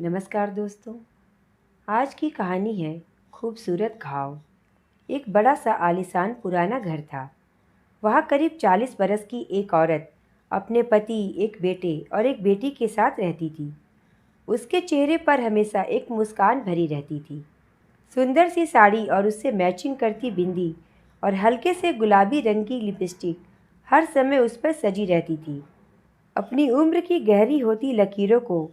नमस्कार दोस्तों। आज की कहानी है खूबसूरत घाव। एक बड़ा सा आलीशान पुराना घर था। वहाँ करीब 40 बरस की एक औरत अपने पति, एक बेटे और एक बेटी के साथ रहती थी। उसके चेहरे पर हमेशा एक मुस्कान भरी रहती थी। सुंदर सी साड़ी और उससे मैचिंग करती बिंदी और हल्के से गुलाबी रंग की लिपस्टिक हर समय उस पर सजी रहती थी। अपनी उम्र की गहरी होती लकीरों को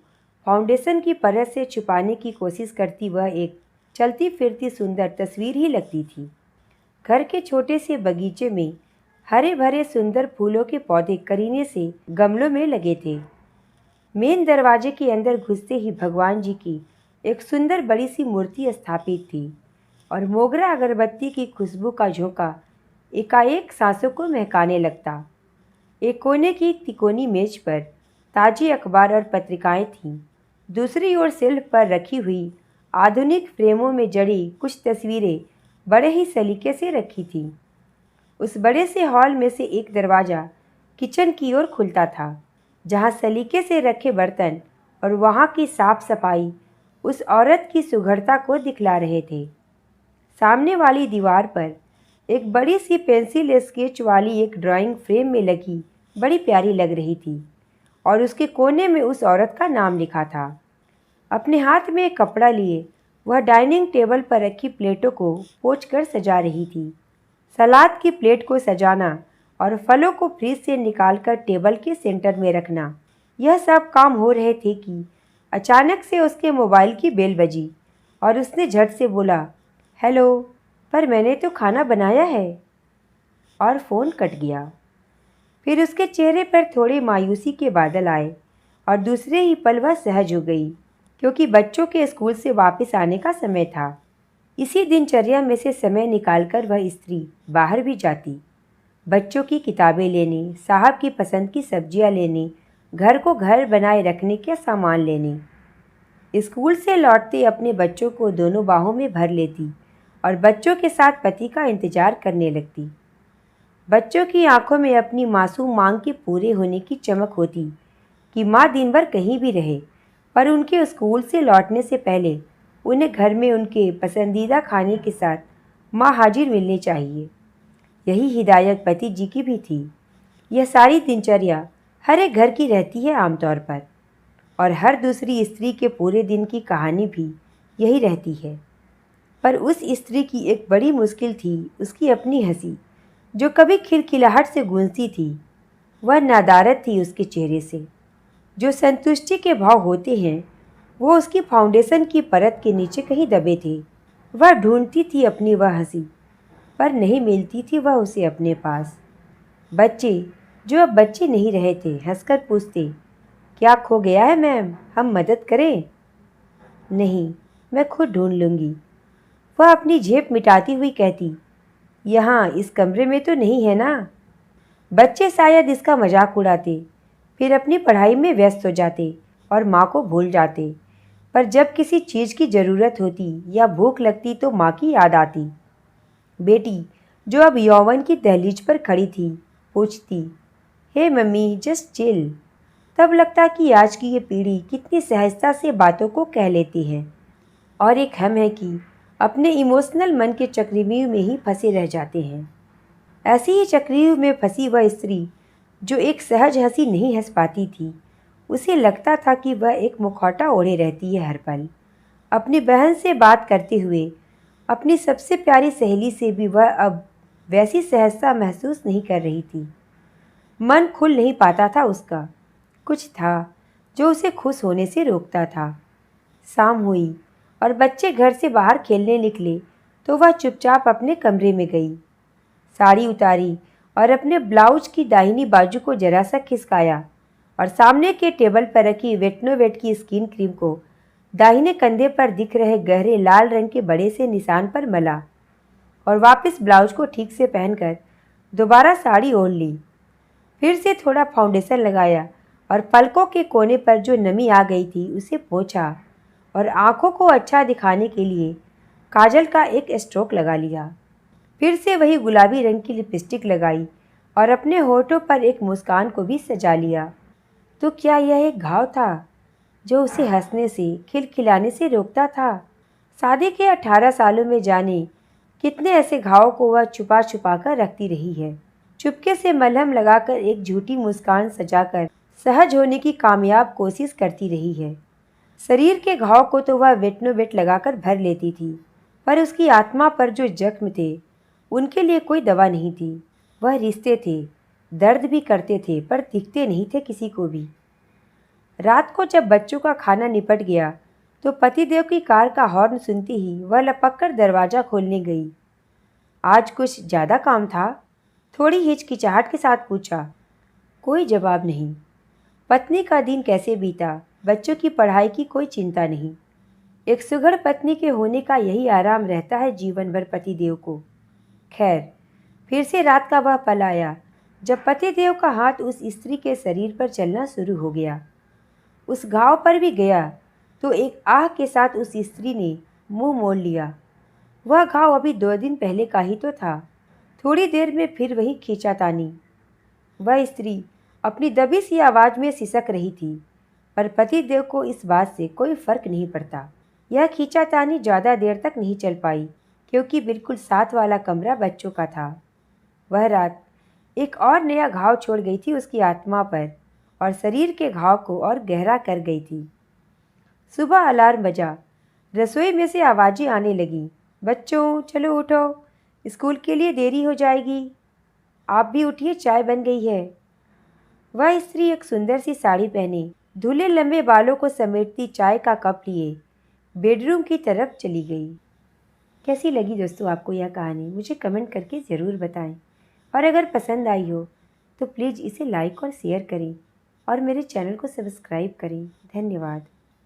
फाउंडेशन की परत से छुपाने की कोशिश करती वह एक चलती फिरती सुंदर तस्वीर ही लगती थी। घर के छोटे से बगीचे में हरे भरे सुंदर फूलों के पौधे करीने से गमलों में लगे थे। मेन दरवाजे के अंदर घुसते ही भगवान जी की एक सुंदर बड़ी सी मूर्ति स्थापित थी और मोगरा अगरबत्ती की खुशबू का झोंका एकाएक सांसों को महकाने लगता। एक कोने की तिकोनी मेज पर ताज़ी अखबार और पत्रिकाएं थीं। दूसरी ओर शेल्फ पर रखी हुई आधुनिक फ्रेमों में जड़ी कुछ तस्वीरें बड़े ही सलीके से रखी थीं। उस बड़े से हॉल में से एक दरवाज़ा किचन की ओर खुलता था, जहां सलीके से रखे बर्तन और वहां की साफ सफाई उस औरत की सुघड़ता को दिखला रहे थे। सामने वाली दीवार पर एक बड़ी सी पेंसिल स्केच वाली एक ड्राइंग फ्रेम में लगी बड़ी प्यारी लग रही थी और उसके कोने में उस औरत का नाम लिखा था। अपने हाथ में एक कपड़ा लिए वह डाइनिंग टेबल पर रखी प्लेटों को पोंछ कर सजा रही थी। सलाद की प्लेट को सजाना और फलों को फ्रिज से निकालकर टेबल के सेंटर में रखना, यह सब काम हो रहे थे कि अचानक से उसके मोबाइल की बेल बजी और उसने झट से बोला, हेलो, पर मैंने तो खाना बनाया है। और फ़ोन कट गया। फिर उसके चेहरे पर थोड़ी मायूसी के बादल आए और दूसरे ही पल वह सहज हो गई, क्योंकि बच्चों के स्कूल से वापस आने का समय था। इसी दिनचर्या में से समय निकालकर वह स्त्री बाहर भी जाती, बच्चों की किताबें लेने, साहब की पसंद की सब्जियां लेने, घर को घर बनाए रखने के सामान लेने। स्कूल से लौटते अपने बच्चों को दोनों बाहों में भर लेती और बच्चों के साथ पति का इंतजार करने लगती। बच्चों की आंखों में अपनी मासूम मांग के पूरे होने की चमक होती कि माँ दिन भर कहीं भी रहे, पर उनके स्कूल से लौटने से पहले उन्हें घर में उनके पसंदीदा खाने के साथ माँ हाजिर मिलनी चाहिए। यही हिदायत पति जी की भी थी। यह सारी दिनचर्या हर एक घर की रहती है आमतौर पर, और हर दूसरी स्त्री के पूरे दिन की कहानी भी यही रहती है। पर उस स्त्री की एक बड़ी मुश्किल थी उसकी अपनी हंसी, जो कभी खिलखिलाहट से गूंजती थी। वह नदारत थी उसके चेहरे से। जो संतुष्टि के भाव होते हैं वो उसकी फाउंडेशन की परत के नीचे कहीं दबे थे। वह ढूंढती थी अपनी वह हंसी, पर नहीं मिलती थी वह उसे अपने पास। बच्चे, जो अब बच्चे नहीं रहे थे, हंसकर पूछते, क्या खो गया है मैम, हम मदद करें? नहीं, मैं खुद ढूंढ लूँगी। वह अपनी झेप मिटाती हुई कहती, यहाँ इस कमरे में तो नहीं है ना? बच्चे शायद इसका मजाक उड़ाते, फिर अपनी पढ़ाई में व्यस्त हो जाते और माँ को भूल जाते। पर जब किसी चीज़ की ज़रूरत होती या भूख लगती तो माँ की याद आती। बेटी, जो अब यौवन की दहलीज पर खड़ी थी, पूछती, हे मम्मी, जस्ट चिल। तब लगता कि आज की ये पीढ़ी कितनी सहजता से बातों को कह लेती है, और एक हम है कि अपने इमोशनल मन के चक्रव्यूह में ही फंसे रह जाते हैं। ऐसी ही चक्रव्यूह में फंसी वह स्त्री, जो एक सहज हंसी नहीं हंस पाती थी, उसे लगता था कि वह एक मुखौटा ओढ़े रहती है हर पल। अपनी बहन से बात करते हुए अपनी सबसे प्यारी सहेली से भी वह अब वैसी सहजता महसूस नहीं कर रही थी। मन खुल नहीं पाता था उसका। कुछ था जो उसे खुश होने से रोकता था। शाम हुई और बच्चे घर से बाहर खेलने निकले तो वह चुपचाप अपने कमरे में गई। साड़ी उतारी और अपने ब्लाउज की दाहिनी बाजू को जरा सा खिसकाया और सामने के टेबल पर रखी वेटनोवेट की स्किन क्रीम को दाहिने कंधे पर दिख रहे गहरे लाल रंग के बड़े से निशान पर मला और वापस ब्लाउज को ठीक से पहनकर दोबारा साड़ी ओढ़ ली। फिर से थोड़ा फाउंडेशन लगाया और पलकों के कोने पर जो नमी आ गई थी उसे पोंछा और आंखों को अच्छा दिखाने के लिए काजल का एक स्ट्रोक लगा लिया। फिर से वही गुलाबी रंग की लिपस्टिक लगाई और अपने होठों पर एक मुस्कान को भी सजा लिया। तो क्या यह एक घाव था जो उसे हंसने से, खिलखिलाने से रोकता था। शादी के 18 सालों में जाने कितने ऐसे घावों को वह छुपा छुपा कर रखती रही है। चुपके से मलहम लगाकर, एक झूठी मुस्कान सजाकर सहज होने की कामयाब कोशिश करती रही है। शरीर के घाव को तो वह वेटनो वेट लगाकर भर लेती थी, पर उसकी आत्मा पर जो जख्म थे उनके लिए कोई दवा नहीं थी। वह रिश्ते थे, दर्द भी करते थे पर दिखते नहीं थे किसी को भी। रात को जब बच्चों का खाना निपट गया तो पतिदेव की कार का हॉर्न सुनते ही वह लपक कर दरवाज़ा खोलने गई। आज कुछ ज़्यादा काम था? थोड़ी हिचकिचाहट के साथ पूछा। कोई जवाब नहीं। पत्नी का दिन कैसे बीता? बच्चों की पढ़ाई की कोई चिंता नहीं। एक सुघड़ पत्नी के होने का यही आराम रहता है जीवन भर पतिदेव को। खैर, फिर से रात का वह पल आया जब पतिदेव का हाथ उस स्त्री के शरीर पर चलना शुरू हो गया। उस घाव पर भी गया तो एक आह के साथ उस स्त्री ने मुंह मोड़ लिया। वह घाव अभी 2 दिन पहले का ही तो था। थोड़ी देर में फिर वही खींचातानी। वह स्त्री अपनी दबी सी आवाज़ में सिसक रही थी, पर पतिदेव को इस बात से कोई फर्क नहीं पड़ता। यह खींचातानी ज़्यादा देर तक नहीं चल पाई, क्योंकि बिल्कुल साथ वाला कमरा बच्चों का था। वह रात एक और नया घाव छोड़ गई थी उसकी आत्मा पर, और शरीर के घाव को और गहरा कर गई थी। सुबह अलार्म बजा। रसोई में से आवाज़ें आने लगीं। बच्चों, चलो उठो, स्कूल के लिए देरी हो जाएगी। आप भी उठिए, चाय बन गई है। वह स्त्री एक सुंदर सी साड़ी पहने, धुले लंबे बालों को समेटती चाय का कप लिए बेडरूम की तरफ चली गई। कैसी लगी दोस्तों आपको यह कहानी? मुझे कमेंट करके ज़रूर बताएं, और अगर पसंद आई हो तो प्लीज़ इसे लाइक और शेयर करें और मेरे चैनल को सब्सक्राइब करें। धन्यवाद।